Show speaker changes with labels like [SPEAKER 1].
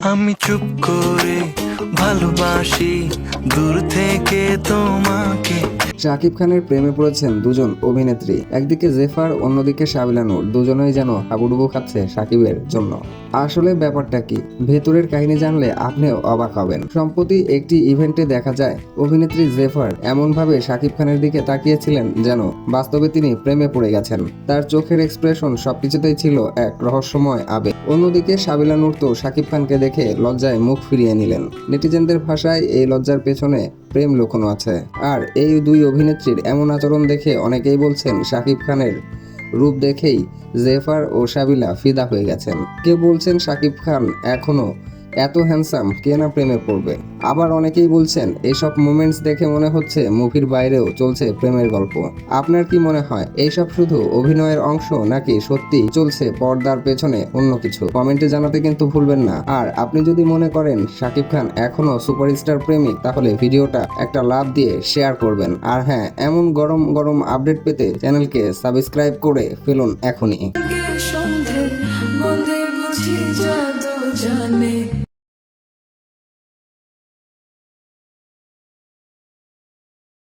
[SPEAKER 1] আমি চুপ করে ভালোবাসি দূর থেকে তোমাকে।
[SPEAKER 2] শাকিব খানের প্রেমে পড়েছেন দুজন অভিনেত্রী, একদিকে জেফার, অন্যদিকে সাবিলা নূর। দুজনেই যেন হাবুডুবু খাচ্ছে শাকিবের জন্য। আসলে ব্যাপারটা কি, ভেতরের কাহিনী জানলে আপনিও অবাক হবেন। সম্প্রতি একটি ইভেন্টে দেখা যায় অভিনেত্রী জেফার এমনভাবে শাকিব খানের দিকে তাকিয়েছিলেন যেন বাস্তবে তিনি প্রেমে পড়ে গেছেন। তার চোখের এক্সপ্রেশন সবকিছুতেই ছিল এক রহস্যময় আবেগ। অন্যদিকে সাবিলা নূর তো শাকিব খানকে দেখে লজ্জায় মুখ ফিরিয়ে নিলেন। নেটিজেনদের ভাষায় এই লজ্জার পেছনে প্রেম লুকোনো আছে। আর এই দুই অভিনেত্রীর এমন আচরণ দেখে অনেকেই বলছেন শাকিব খানের রূপ দেখেই জেফার ও সাবিলা ফিদা হয়ে গেছেন। কেউ বলছেন শাকিব খান এখনো এত হ্যান্ডসাম, কে না প্রেমে পড়বে। আবার অনেকেই বলছেন এসব মোমেন্টস দেখে মনে হচ্ছে মুভির বাইরেও চলছে প্রেমের গল্প। আপনার কি মনে হয় এইসব শুধু অভিনয়ের অংশ নাকি সত্যি চলছে পর্দার পেছনে অন্য কিছু? কমেন্টে জানাতে কিন্তু ভুলবেন না। আর আপনি যদি মনে করেন শাকিব খান এখনো সুপারস্টার প্রেমিক, তাহলে ভিডিওটা একটা লাভ দিয়ে শেয়ার করবেন। আর হ্যাঁ, এমন গরম গরম আপডেট পেতে চ্যানেলকে সাবস্ক্রাইব করে ফেলুন এখনই।
[SPEAKER 3] সন্ধে মনে বুঝি জাদু জানে।